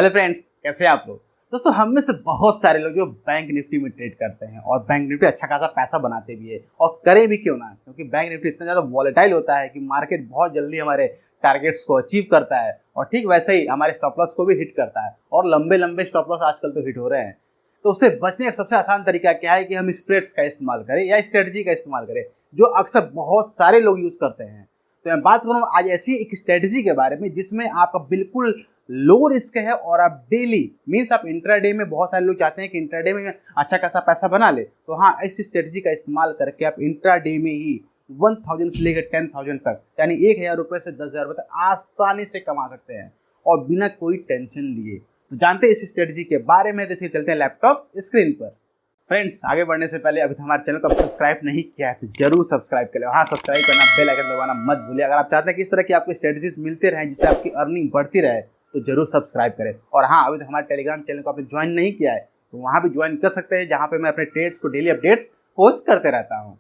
Hello friends, कैसे हैं आप लोग। दोस्तों, हम में से बहुत सारे लोग जो बैंक निफ्टी में ट्रेड करते हैं और बैंक निफ्टी अच्छा खासा पैसा बनाते भी है और करें भी क्यों ना, क्योंकि बैंक निफ्टी इतना ज़्यादा वॉलेटाइल होता है कि मार्केट बहुत जल्दी हमारे टारगेट्स को अचीव करता है और ठीक वैसे ही हमारे स्टॉप लॉस को भी हिट करता है और लंबे लंबे स्टॉप लॉस आजकल तो हिट हो रहे हैं। तो उससे बचने का सबसे आसान तरीका क्या है कि हम स्प्रेड्स का इस्तेमाल करें या स्ट्रेटजी का इस्तेमाल करें, जो अक्सर बहुत सारे लोग यूज़ करते हैं। तो मैं बात करूँ आज ऐसी एक स्ट्रेटजी के बारे में जिसमें आपका बिल्कुल लो रिस्क है और आप डेली मीन्स आप इंट्राडे में, बहुत सारे लोग चाहते हैं कि इंट्राडे में अच्छा खासा पैसा बना ले, तो हाँ, इस स्ट्रेटजी का इस्तेमाल करके आप इंट्राडे में ही 1000 से लेकर 10,000 तक, यानी 1000 रुपये से 10,000 रुपये तक आसानी से कमा सकते हैं और बिना कोई टेंशन लिए। तो जानते हैं इस स्ट्रेटजी के बारे में, जैसे चलते हैं लैपटॉप स्क्रीन पर। फ्रेंड्स, आगे बढ़ने से पहले अभी हमारे चैनल को आप सब्सक्राइब नहीं किया है तो जरूर सब्सक्राइब कर लें। हाँ, सब्सक्राइब करना, बेल आइकन दबाना मत भूलिए। अगर आप चाहते हैं कि इस तरह की आपको स्ट्रेटजीज मिलते रहें जिससे आपकी अर्निंग बढ़ती रहे तो जरूर सब्सक्राइब करें। और हाँ, अभी हमारे टेलीग्राम चैनल को आपने ज्वाइन नहीं किया है तो वहाँ भी ज्वाइन कर सकते हैं, जहाँ पे मैं अपने ट्रेड्स को डेली अपडेट्स पोस्ट करते रहता हूँ।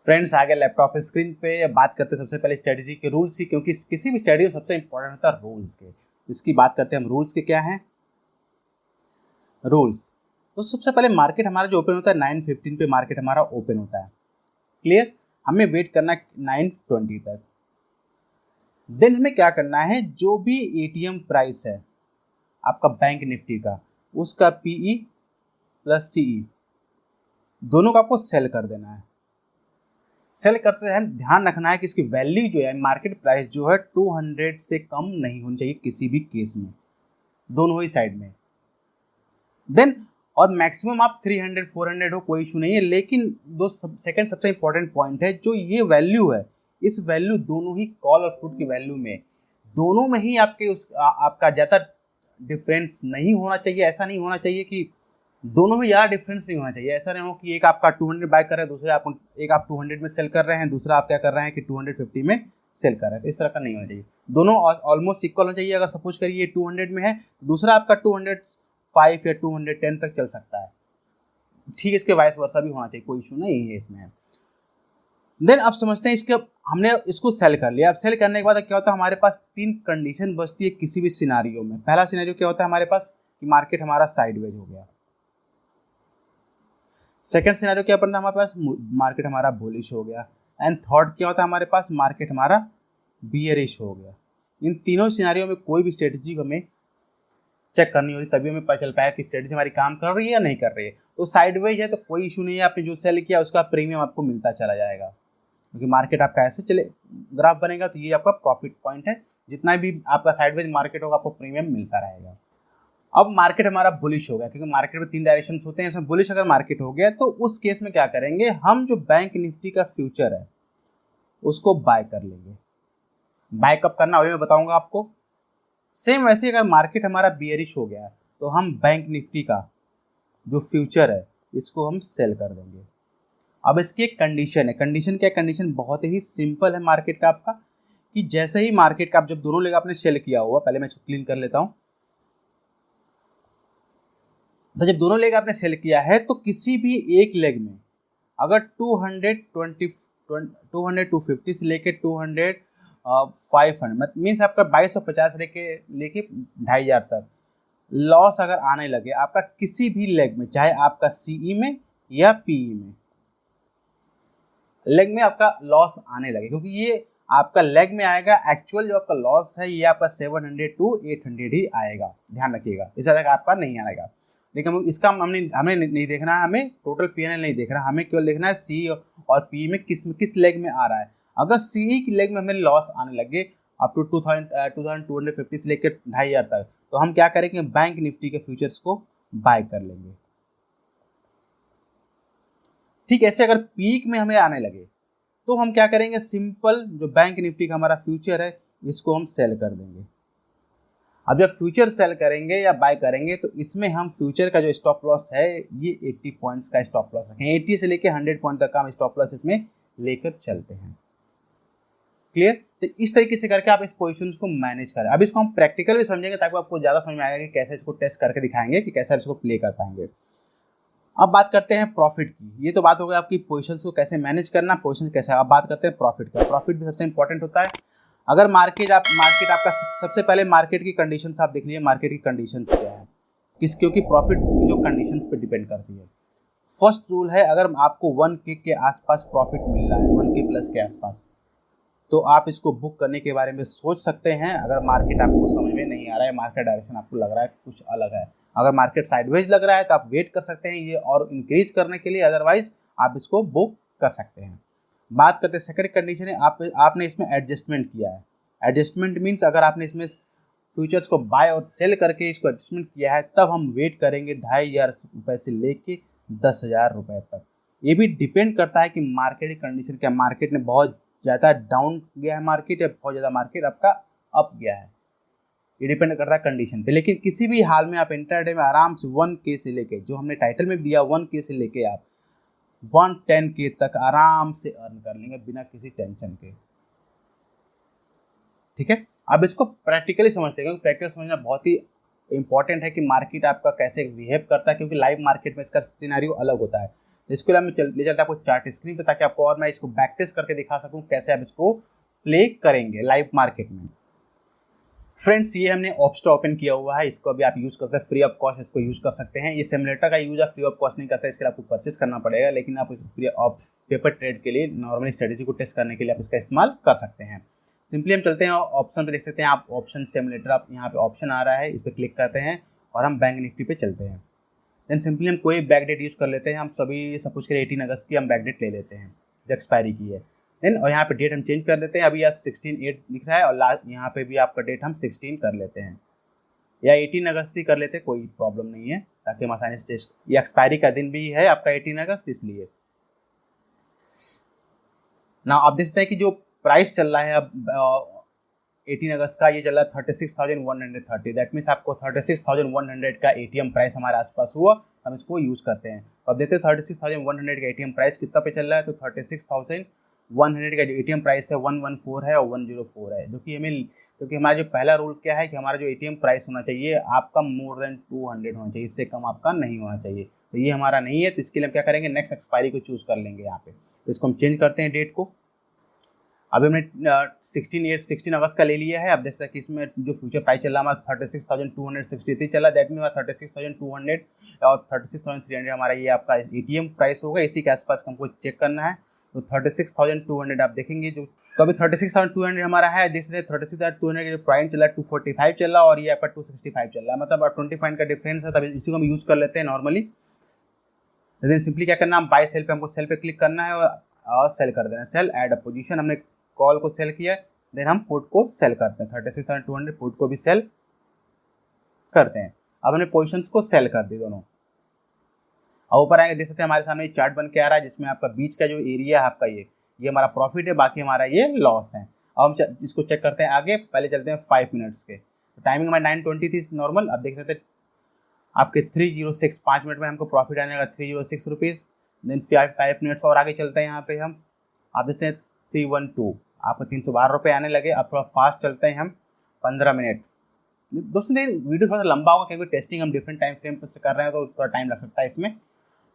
फ्रेंड्स, आगे लैपटॉप स्क्रीन पे बात करते हैं सबसे पहले स्ट्रेटजी के रूल्स की, क्योंकि किसी भी स्ट्रेटजी में सबसे इंपॉर्टेंट होता है रूल्स के। इसकी बात करते हैं हम, रूल्स के क्या हैं रूल्स। तो सबसे पहले मार्केट हमारा जो ओपन होता है 9:15 पे मार्केट हमारा ओपन होता है, क्लियर। हमें वेट करना है 9:20 तक। देन हमें क्या करना है, जो भी एटीएम प्राइस है आपका बैंक निफ्टी का, उसका पीई प्लस सीई दोनों का आपको सेल कर देना है। सेल करते हैं ध्यान रखना है कि इसकी वैल्यू जो है, मार्केट प्राइस जो है 200 से कम नहीं होनी चाहिए किसी भी केस में, दोनों ही साइड में। देन और मैक्सिमम आप 300 400 हो, कोई इशू नहीं है। लेकिन सेकंड सबसे इंपॉर्टेंट पॉइंट है, जो ये वैल्यू है, इस वैल्यू दोनों ही कॉल और पुट की वैल्यू में, दोनों में ही आपके आपका ज़्यादा डिफरेंस नहीं होना चाहिए। ऐसा नहीं होना चाहिए कि दोनों में ज़्यादा डिफरेंस नहीं होना चाहिए। ऐसा नहीं हो कि एक आपका 200 बाय कर रहे हैं, दूसरे एक आप 200 में सेल कर रहे हैं, दूसरा आप क्या कर रहे हैं कि 250 में सेल कर रहे हैं। इस तरह का नहीं होना चाहिए, दोनों ऑलमोस्ट इक्वल होना चाहिए। अगर सपोज करिए 200 में है तो दूसरा आपका 205 या 210 तक चल सकता है, ठीक है। इसके वाइस वर्सा भी होना चाहिए, कोई इशू नहीं है इसमें। देन अब समझते हैं इसके, हमने इसको सेल कर लिया। अब सेल करने के बाद क्या होता है, हमारे पास 3 कंडीशन बचती है किसी भी सिनारियो में। पहला सिनारियो क्या होता है हमारे पास कि मार्केट हमारा साइडवेज हो गया। सेकंड सिनारियो क्या बनता है हमारे पास, मार्केट हमारा बुलिश हो गया। एंड थर्ड क्या होता है हमारे पास, मार्केट हमारा बियरिश हो गया। इन तीनों सिनारियो में कोई भी स्ट्रेटजी हमें चेक करनी होती, तभी हमें पता चल पाएगा कि स्ट्रेटजी हमारी काम कर रही है या नहीं कर रही है। तो साइडवेज है तो कोई इशू नहीं है, आपने जो सेल किया उसका प्रीमियम आपको मिलता चला जाएगा, क्योंकि मार्केट आपका ऐसे चले ग्राफ बनेगा तो ये आपका प्रॉफिट पॉइंट है। जितना भी आपका साइडवेज मार्केट होगा आपको प्रीमियम मिलता रहेगा। अब मार्केट हमारा बुलिश हो गया, क्योंकि मार्केट में 3 डायरेक्शंस होते हैं, इसमें बुलिश अगर मार्केट हो गया तो उस केस में क्या करेंगे, हम जो बैंक निफ्टी का फ्यूचर है उसको बाय कर लेंगे। बाय कब करना अभी मैं बताऊंगा आपको। सेम वैसे अगर मार्केट हमारा बियरिश हो गया तो हम बैंक निफ्टी का जो फ्यूचर है इसको हम सेल कर देंगे। अब इसकी एक कंडीशन है। कंडीशन क्या, कंडीशन बहुत ही सिंपल है मार्केट का आपका, कि जैसे ही मार्केट का आप जब दोनों लेग आपने सेल किया हुआ, पहले मैं इसको क्लीन कर लेता हूं। तो जब दोनों लेग आपने सेल किया है तो किसी भी एक लेग में अगर 250 से लेके 500 मीन्स आपका 2250 लेके 2500 तक लॉस अगर आने लगे आपका किसी भी लेग में, चाहे आपका सीई में या पीई में, लेग में आपका लॉस आने लगे, क्योंकि ये आपका लेग में आएगा। एक्चुअल जो आपका लॉस है ये आपका 700 to 800 ही आएगा, ध्यान रखिएगा, इससे ज़्यादा आपका नहीं आएगा। लेकिन इसका हमें नहीं देखना है, हमें टोटल पीएनएल नहीं देखना, हमें केवल देखना है सी और पी में किस लेग में आ रहा है। अगर सी की लेग में हमें लॉस आने लगे अप टू 2250 से लेकर 2500 तक, तो हम क्या करेंगे, बैंक निफ्टी के फ्यूचर्स को बाय कर लेंगे। ठीक ऐसे अगर पीक में हमें आने लगे तो हम क्या करेंगे, सिंपल जो बैंक निफ्टी का हमारा फ्यूचर है इसको हम सेल कर देंगे। अब जब फ्यूचर सेल करेंगे या बाय करेंगे तो इसमें हम फ्यूचर का जो स्टॉप लॉस है ये 80 पॉइंट्स का स्टॉप लॉस रखें। 80 से लेकर 100 पॉइंट तक का हम स्टॉप लॉस इसमें लेकर चलते हैं, क्लियर। तो इस तरीके से करके आप इस पोजीशन को मैनेज करें। अब इसको हम प्रैक्टिकल भी समझेंगे ताकि आपको ज़्यादा समझ में आएगा कि कैसे इसको टेस्ट करके दिखाएंगे कि कैसे इसको प्ले कर पाएंगे। अब बात करते हैं प्रॉफिट की। ये तो बात हो गई आपकी पोजीशंस को कैसे मैनेज करना, पोजीशन कैसे। अब बात करते हैं प्रॉफिट का। प्रॉफिट भी सबसे इंपॉर्टेंट होता है। अगर मार्केट आपका सबसे पहले मार्केट की कंडीशंस आप देख लीजिए, मार्केट की कंडीशंस क्या है, क्योंकि प्रॉफिट जो कंडीशंस पे डिपेंड करती है। फर्स्ट रूल है, अगर आपको 1K के आसपास प्रॉफिट मिल रहा है, 1K प्लस के आसपास, तो आप इसको बुक करने के बारे में सोच सकते हैं। अगर मार्केट आपको समझ में नहीं आ रहा है, मार्केट डायरेक्शन आपको लग रहा है कुछ अलग है, अगर मार्केट साइडवेज लग रहा है तो आप वेट कर सकते हैं ये और इंक्रीज करने के लिए, अदरवाइज आप इसको बुक कर सकते हैं। बात करते हैं सेकंड कंडीशन है, आपने इसमें एडजस्टमेंट किया है। एडजस्टमेंट मीन्स अगर आपने इसमें फ्यूचर्स को बाय और सेल करके इसको एडजस्टमेंट किया है, तब हम वेट करेंगे 2,500 रुपये से लेके 10,000 रुपये तक। ये भी डिपेंड करता है कि मार्केट की कंडीशन क्या, मार्केट ने बहुत ज़्यादा डाउन गया है मार्केट, या बहुत ज़्यादा मार्केट आपका अप गया है, ये डिपेंड करता है कंडीशन पे। लेकिन किसी भी हाल में आप इंटरडे में आराम से 1K से लेके, जो हमने टाइटल में दिया 1K से लेके आप 110K तक आराम से अर्न कर लेंगे बिना किसी टेंशन के। ठीक है, अब इसको प्रैक्टिकली समझते हैं, क्योंकि प्रैक्टिकल समझना बहुत ही इंपॉर्टेंट है कि मार्केट आपका कैसे बिहेव करता है, क्योंकि लाइव मार्केट में इसका सिनेरियो अलग होता है। इसके लिए मैं ले चलता आपको चार्ट स्क्रीन पे, ताकि आपको और मैं इसको बैक टेस्ट करके दिखा सकूं कैसे आप इसको प्ले करेंगे लाइव मार्केट में। फ्रेंड्स, ये हमने ऑप्स्टा ओपन किया हुआ है, इसको अभी आप यूज़ करते हैं फ्री ऑफ कॉस्ट, इसको यूज़ कर सकते हैं। ये सिमुलेटर का यूज़ आप फ्री ऑफ कॉस्ट नहीं करते, इसके लिए आपको परचेस करना पड़ेगा, लेकिन आप फ्री ऑफ पेपर ट्रेड के लिए, नॉर्मली स्ट्रेटेजी को टेस्ट करने के लिए आप इसका इस्तेमाल कर सकते हैं। सिंपली हम चलते हैं ऑप्शन पे, देख सकते हैं आप ऑप्शन सिमुलेटर, आप यहाँ पे ऑप्शन आ रहा है, इस पर क्लिक करते हैं और हम बैंक निफ्टी पे चलते हैं। देन सिंपली हम कोई बैक डेट यूज़ कर लेते हैं, हम सभी सब कुछ के 18 अगस्त की हम बैक डेट ले लेते हैं जो एक्सपायरी की है। देन और यहाँ पे डेट हम चेंज कर देते हैं, अभी यहाँ 16/8 दिख रहा है और लास्ट यहाँ पे भी आपका डेट हम 16 कर लेते हैं, या 18 अगस्त ही कर लेते हैं, कोई प्रॉब्लम नहीं है, ताकि हम आसानी से ये एक्सपायरी का दिन भी है आपका 18 अगस्त, इसलिए ना आप देख सकते हैं कि जो प्राइस चल रहा है अब 18 अगस्त का, ये चल रहा है 36,130। दैट मीन्स आपको 36,100 का ATM प्राइस हमारे आसपास हुआ, हम इसको यूज़ करते हैं। अब देखते हैं 36,100 का ATM प्राइस कितना पे चल रहा है, तो 36,100 का जो ATM प्राइस है 114 है और 104 है, जो कि हमें, क्योंकि हमारा जो पहला रूल क्या है कि हमारा जो ATM प्राइस होना चाहिए आपका मोर देन 200 होना चाहिए, इससे कम आपका नहीं होना चाहिए। तो ये हमारा नहीं है, तो इसके लिए हम क्या करेंगे, नेक्स्ट एक्सपायरी को चूज़ कर लेंगे यहाँ पे। तो इसको हम चेंज करते हैं डेट को। अभी हमने 16 अगस्त का ले लिया है। अब जैसे कि इसमें जो फ्यूचर प्राइस चल रहा है हमारा 36,263 चला, दैट मीन 36,200 और 36,300 हमारा ये आपका ATM प्राइस होगा, इसी के आसपास हमको चेक करना है। तो 36,200 आप देखेंगे जो, तो अभी 36,200 हमारा है, देख सकते हैं 36,200 का जो प्राइस चला है 245 चल रहा है और ये आपका 265 चल रहा है, मतलब 20 पॉइंट का डिफरेंस है। तभी इसी को हम यूज़ कर लेते हैं नॉर्मली। लेकिन सिंपली क्या करना है, बाय सेल पे हमको सेल पे क्लिक करना है और सेल कर देना, सेल एड अ पोजीशन। हमने कॉल को सेल किया, देन हम पुट को सेल करते हैं, 36,200 पुट को भी सेल करते हैं। अब हमने पोजीशंस को सेल कर दी दोनों। और ऊपर आएंगे, देख सकते हैं हमारे सामने चार्ट बन के आ रहा है, जिसमें आपका बीच का जो एरिया है आपका ये हमारा प्रॉफिट है, बाकी हमारा ये लॉस है। अब हम इसको चेक करते हैं आगे, पहले चलते हैं 5 मिनट्स के। तो टाइमिंग हमारी 9:20 थी नॉर्मल। अब देख सकते हैं आपके 306, 5 मिनट में हमको प्रॉफिट आने लगा 306 रुपीज़। देन 5 मिनट्स और आगे चलते हैं, यहाँ पे हम आप देखते हैं 312, आपको 312 रुपये आने लगे। अब थोड़ा फास्ट चलते हैं हम 15 मिनट। दोस्तों वीडियो थोड़ा सा लंबा होगा, क्योंकि टेस्टिंग हम डिफरेंट टाइम फ्रेम पर से कर रहे हैं, तो थोड़ा टाइम लग सकता है इसमें।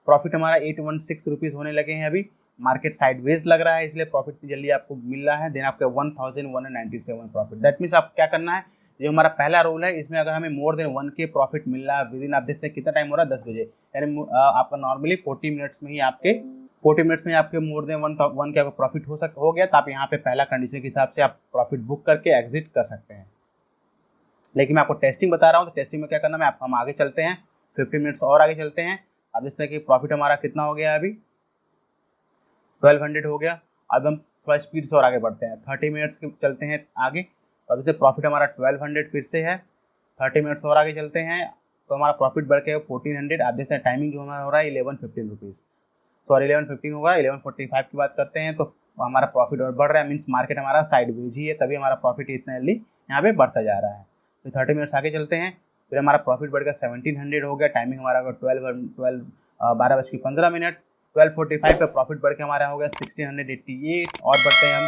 प्रॉफिट हमारा 816 रुपीज़ होने लगे हैं। अभी मार्केट साइडवेज लग रहा है, इसलिए प्रॉफिट जल्दी आपको मिल रहा है। देन आपके 1197 प्रॉफिट। दैट मीन्स आप क्या करना है, जो हमारा पहला रूल है, इसमें अगर हमें मोर देन 1K प्रॉफिट मिल रहा है विद इन, आप देखते हैं कितना टाइम हो रहा है, 10 बजे, यानी आपका नॉर्मली 40 मिनट्स में ही आपके मोर देन 1K का प्रॉफिट हो गया। तो आप यहाँ पे पहला कंडीशन के हिसाब से आप प्रॉफिट बुक करके एग्जिट कर सकते हैं। लेकिन मैं आपको टेस्टिंग बता रहा हूँ, तो टेस्टिंग में क्या करना है, हम आगे चलते हैं 15 मिनट्स और आगे चलते हैं। अब इस तरह की प्रॉफिट हमारा कितना हो गया, अभी 1200 हो गया। अब हम थोड़ा स्पीड से और आगे बढ़ते हैं, 30 मिनट्स के चलते हैं आगे। तो अभी से प्रॉफिट हमारा 1200 फिर से है। 30 मिनट्स और आगे चलते हैं तो हमारा प्रॉफिट बढ़ के 1400। आप देखते हैं टाइमिंग जो हमारा हो रहा है 11:15 रुपीज़, सॉरी 11:15 होगा। 11:45 की बात करते हैं, तो हमारा प्रॉफिट और बढ़ रहा है, मीन्स मार्केट हमारा साइडवेज ही है, तभी हमारा प्रॉफिट इतना जल्दी यहाँ पे बढ़ता जा रहा है। तो 30 मिनट्स आगे चलते हैं, फिर हमारा प्रॉफिट बढ़कर 1700 हो गया। टाइमिंग हमारा 12:15। 12:45 पे प्रॉफिट बढ़ के हमारा हो गया 1688। और बढ़ते हैं हम,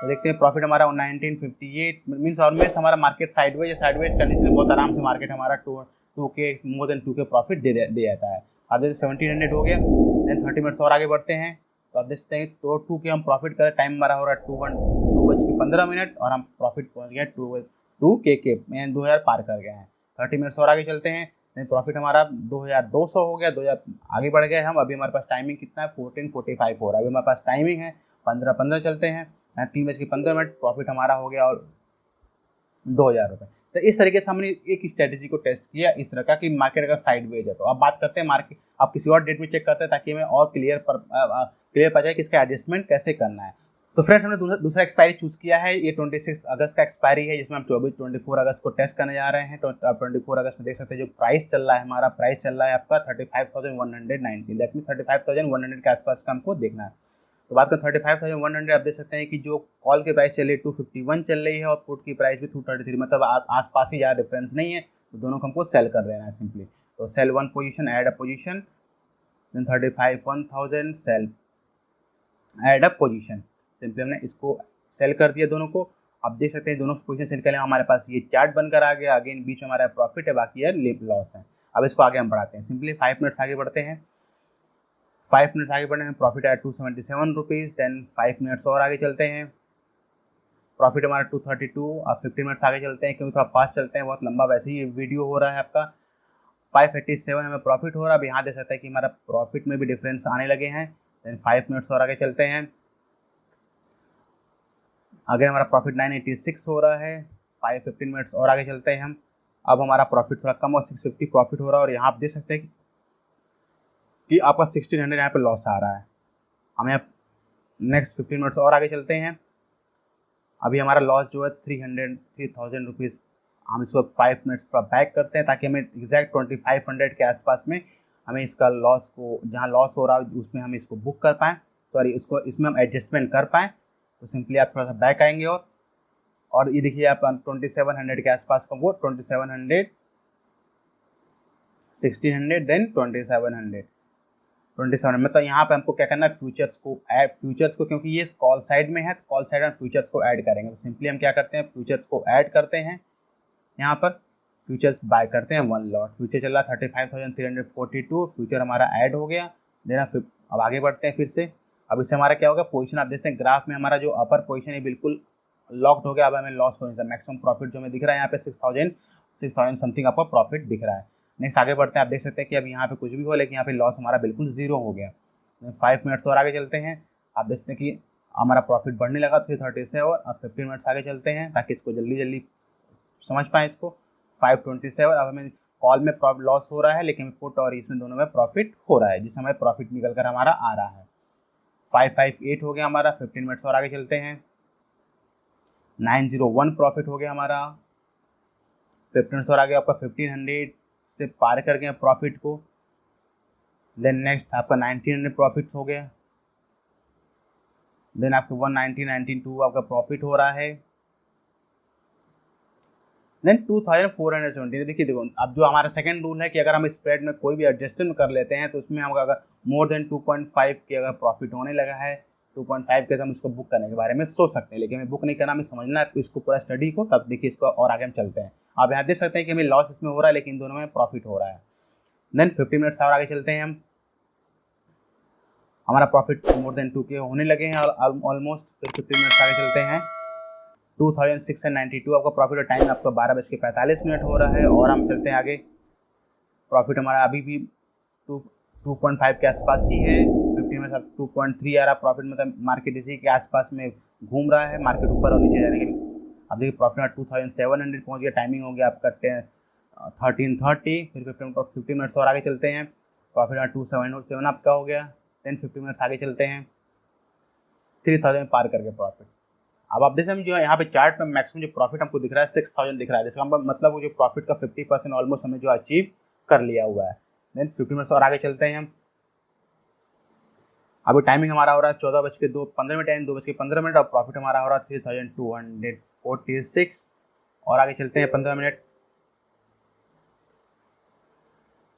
तो देखते हैं प्रॉफिट हमारा 1958 मीन्स ऑलमोस्ट हमारा मार्केट साइडवेज कंडीशन में बहुत आराम से मार्केट हमारा 2K more than 2K profit दे जाता है। अब देखते 1700 हो गया। देन 30 मिनट्स और आगे बढ़ते हैं, तो आप देखते हैं तो 2K हम प्रॉफिट करें। टाइम हमारा हो रहा है 2 2:15 और हम प्रॉफिट पहुंच गए 2K के, यानी 2000 पार कर गए हैं। 30 मिनट्स और आगे चलते हैं, प्रॉफिट हमारा 2200 हो गया, 2000 आगे बढ़ गए हम। अभी हमारे पास टाइमिंग कितना है, 14:45 हो रहा है। अभी हमारे पास टाइमिंग है 15:15 चलते हैं, 3:15, प्रॉफिट हमारा हो गया और 2000 रुपये। तो इस तरीके से हमने एक स्ट्रेटेजी को टेस्ट किया इस तरह का कि मार्केट अगर साइडवेज है तो। अब बात करते हैं मार्केट, आप किसी और डेट में चेक करते हैं ताकि हमें और क्लियर पा जाए कि इसका एडजस्टमेंट कैसे करना है। तो फ्रेंड्स हमने दूसरा एक्सपायरी चूज किया है, ये 26 अगस्त का एक्सपायरी है, जिसमें हम 24 अगस्त को टेस्ट करने जा रहे हैं। तो आप 24 अगस्त में देख सकते हैं जो प्राइस चल रहा है, हमारा प्राइस चल रहा है आपका 35,190, दैट मीन 35,100 के आसपास का हमको देखना है। तो बात करें 35,100, आप देख सकते हैं कि जो कॉल की प्राइस चल रही है 251 चल रही है और पुट की प्राइस भी 233, मतलब आसपास ही ज़्यादा डिफरेंस नहीं है, तो दोनों को हमको सेल कर देना है सिंपली। तो sell 1 position, add a position, then 35,1000 sell add a position, simply हमने इसको सेल कर दिया दोनों को। आप देख सकते हैं दोनों पोजीशन सेल कर लिया, हमारे पास ये चार्ट बनकर आ गया। अगेन बीच में हमारा प्रॉफिट है, बाकी है लॉस है। अब इसको आगे हम बढ़ाते हैं, सिंपली 5 मिनट्स आगे बढ़ते हैं। 5 मिनट्स आगे बढ़ने में प्रॉफिट आया 277 रुपीज़। देन 5 मिनट्स और आगे चलते हैं, प्रॉफिट हमारा 232। अब 15 मिनट्स आगे चलते हैं, क्योंकि थोड़ा फास्ट चलते हैं, बहुत लंबा वैसे ही वीडियो हो रहा है आपका। 587 हमें प्रॉफिट हो रहा है। अब यहाँ देख सकते हैं कि हमारा प्रॉफिट में भी डिफरेंस आने लगे हैं। देन 5 मिनट्स और आगे चलते हैं, अगर हमारा प्रॉफिट 986 हो रहा है। 15 मिनट्स और आगे चलते हैं हम, अब हमारा प्रॉफिट थोड़ा कम और 650 प्रॉफिट हो रहा है। और यहाँ आप देख सकते हैं कि आपका 1600 यहाँ पे लॉस आ रहा है। हमें अब नेक्स्ट 15 मिनट्स और आगे चलते हैं, अभी हमारा लॉस जो है 3000 रुपीज़। हम इसको 5 मिनट्स थोड़ा बैक करते हैं ताकि हमें एग्जैक्ट 2500 के आसपास में हमें इसका लॉस को, जहाँ लॉस हो रहा है उसमें हम इसको बुक कर पाएँ, सॉरी इसको इसमें हम एडजस्टमेंट कर पाएँ। तो सिंपली आप थोड़ा सा बैक आएंगे और ये देखिए आप 2700 के आसपास का वो 2700, 1600, देन 2700 मतलब यहाँ पे हमको क्या करना है, फ्यूचर्स को, क्योंकि ये कॉल साइड में है तो कॉल साइड में फ्यूचर्स को ऐड करेंगे। तो सिंपली हम क्या करते हैं, फ्यूचर्स को ऐड करते हैं, यहाँ पर फ्यूचर्स बाय करते हैं 1 लॉट। फ्यूचर चल रहा 35,342, फ्यूचर हमारा ऐड हो गया। देन अब आगे बढ़ते हैं फिर से। अब इससे हमारा क्या होगा, पोजीशन आप देखते हैं ग्राफ में हमारा जो अपर पोजीशन है बिल्कुल लॉक्ड हो गया। अब हमें लॉस होने से मैक्सिमम प्रॉफिट जो हमें दिख रहा है यहाँ पे 6,000 समथिंग आपका प्रॉफिट दिख रहा है। नेक्स्ट आगे बढ़ते हैं, आप देख सकते हैं कि अब यहाँ पे कुछ भी हो लेकिन यहाँ पे लॉस हमारा बिल्कुल जीरो हो गया। 5 मिनट्स और आगे चलते हैं, आप देखते हैं कि हमारा प्रॉफिट बढ़ने लगा 337। और 15 मिनट्स आगे चलते हैं ताकि इसको जल्दी समझ पाएँ इसको। 527, अब हमें कॉल में लॉस हो रहा है लेकिन पुट और इसमें दोनों में प्रॉफिट हो रहा है, जिससे हमें प्रॉफिट निकल कर हमारा आ रहा है। 558 हो गया हमारा। 15 मिनट्स और आगे चलते हैं, 901 प्रॉफिट हो गया हमारा। 15 मिनट्स और आगे आपका 1500 से पार कर गए प्रॉफिट को। देन नेक्स्ट आपका 1900 प्रॉफिट हो गया। देन आपके 190-192 आपका प्रॉफिट हो रहा है। देन 2470। देखो अब जो हमारा सेकंड रूल है कि अगर हम स्प्रेड में कोई भी एडजस्टमेंट कर लेते हैं तो उसमें हम अगर मोर देन 2.5 के अगर प्रॉफिट होने लगा है 2.5 के, तो हम इसको बुक करने के बारे में सोच सकते हैं, लेकिन हमें बुक नहीं करना, हमें समझना है इसको पूरा स्टडी को, तब देखिए इसको और आगे हम चलते हैं। आप यहाँ देख सकते हैं कि हमें लॉस इसमें हो रहा है लेकिन दोनों में प्रॉफिट हो रहा है। देन 50 मिनट्स और आगे चलते हैं हम, हमारा प्रॉफिट मोर देन 2K होने लगे हैं ऑलमोस्ट। फिर 50 मिनट्स आगे चलते हैं, 2692 आपका प्रॉफिट और टाइम आपका 12:45 हो रहा है। और हम चलते हैं आगे, प्रॉफिट हमारा अभी भी 2.5 के आसपास ही है। 15 में 2.3 आ रहा प्रॉफिट, मतलब मार्केट इसी के आसपास में घूम रहा है, मार्केट ऊपर और नीचे जाने के। अब देखिए प्रॉफिट 2700 पहुंच गया। टाइमिंग हो गया आपका 13:30। फिर 50 मिनट्स और आगे चलते हैं, प्रॉफिट 277 आपका हो गया। देन 50 मिनट्स आगे चलते हैं, 3000 पार करके प्रॉफिट। अब आप देखते हैं जो यहाँ पे चार्ट में मैक्सिमम जो प्रॉफिट हमको दिख रहा है 6000 दिख रहा है, जिसका मतलब वो जो प्रॉफिट का 50% ऑलमोस्ट हमने जो अचीव कर लिया हुआ है। देन 50 मिनट्स और आगे चलते हैं हम, अभी टाइमिंग हमारा हो रहा है 14:15 यानी 2:15 और प्रॉफिट हमारा हो रहा है 3246। और आगे चलते हैं 15 मिनट,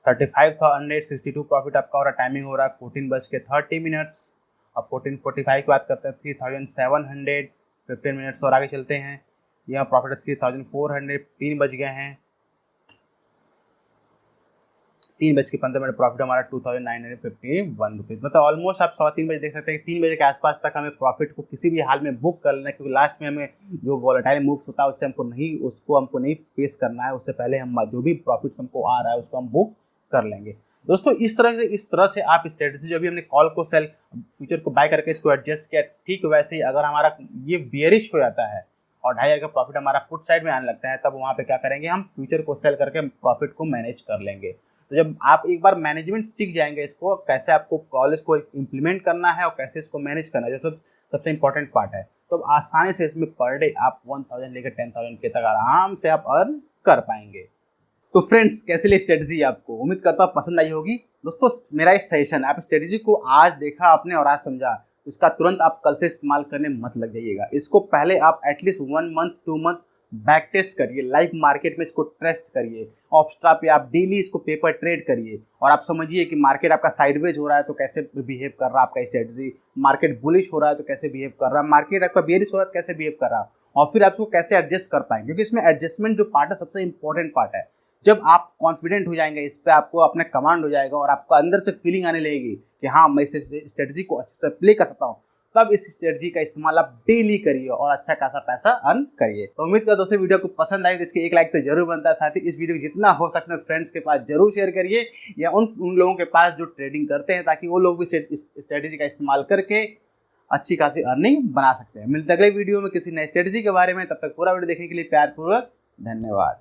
35,162 प्रॉफिट आपका हो रहा है। टाइमिंग हो रहा है 14:30। अब 14:45 की बात करते हैं, 3700। 15 मिनट्स और आगे चलते हैं, यहाँ प्रॉफिट 3400, 3 बज गए हैं। 3:15 प्रॉफिट हमारा 2951 रुपीज़, मतलब ऑलमोस्ट आप 3:15 देख सकते हैं कि 3 बजे के आसपास तक हमें प्रॉफिट को किसी भी हाल में बुक कर लेना है, क्योंकि लास्ट में हमें जो वॉलेटाइल मूव्स होता है उससे हमको नहीं फेस करना है। उससे पहले हम जो भी प्रॉफिट्स हमको आ रहा है उसको हम बुक कर लेंगे। दोस्तों इस तरह से आप स्ट्रेटजी, जो भी हमने कॉल को सेल फ्यूचर को बाय करके इसको एडजस्ट किया, ठीक वैसे ही अगर हमारा ये बियरिश हो जाता है और 2,500 का प्रॉफिट हमारा पुट साइड में आने लगता है, तब वहाँ पे क्या करेंगे, हम फ्यूचर को सेल करके प्रॉफिट को मैनेज कर लेंगे। तो जब आप एक बार मैनेजमेंट सीख जाएंगे, इसको कैसे आपको कॉल को इम्प्लीमेंट करना है और कैसे इसको मैनेज करना है, जो सबसे इंपॉर्टेंट पार्ट है, तो आसानी से इसमें पर डे आप 1000 लेकर 10,000 के तक आराम से आप अर्न कर पाएंगे। तो फ्रेंड्स, कैसी लगी स्ट्रेटजी आपको? उम्मीद करता हूँ पसंद आई होगी। दोस्तों मेरा इस सजेशन, आप स्ट्रेटजी को आज देखा आपने और आज समझा, इसका तुरंत आप कल से इस्तेमाल करने मत लग जाइएगा। इसको पहले आप at least 1 month 2 month back test करिए, लाइव मार्केट में इसको टेस्ट करिए, ऑप्स्ट्रा पे आप डेली इसको पेपर ट्रेड करिए और आप समझिए कि मार्केट आपका साइडवेज हो रहा है तो कैसे बिहेव कर रहा है आपका स्ट्रेटजी, मार्केट बुलिश हो रहा है तो कैसे बिहेव कर रहा है, मार्केट आपका बेरिश हो रहा है तो कैसे बिहेव कर रहा है, और फिर आप इसको कैसे एडजस्ट कर पाएंगे, क्योंकि इसमें एडजस्टमेंट जो पार्ट है सबसे इंपॉर्टेंट पार्ट है। जब आप कॉन्फिडेंट हो जाएंगे, इस पे आपको अपना कमांड हो जाएगा और आपको अंदर से फीलिंग आने लगेगी कि हाँ मैं इस स्ट्रेटजी को अच्छे से प्ले कर सकता हूँ, तब इस स्ट्रेटजी का इस्तेमाल आप डेली करिए और अच्छा खासा पैसा अर्न करिए। तो उम्मीद करता हूँ दोस्तों वीडियो को पसंद आई तो इसके एक लाइक तो जरूर बनता है। साथ ही इस वीडियो को जितना हो सकता है फ्रेंड्स के पास जरूर शेयर करिए, या उन लोगों के पास जो ट्रेडिंग करते हैं, ताकि वो लोग भी स्ट्रेटजी का इस्तेमाल करके अच्छी खासी अर्निंग बना सकते हैं। मिलते अगले वीडियो में किसी नए स्ट्रेटजी के बारे में, तब तक पूरा वीडियो देखने के लिए प्यारपूर्वक धन्यवाद।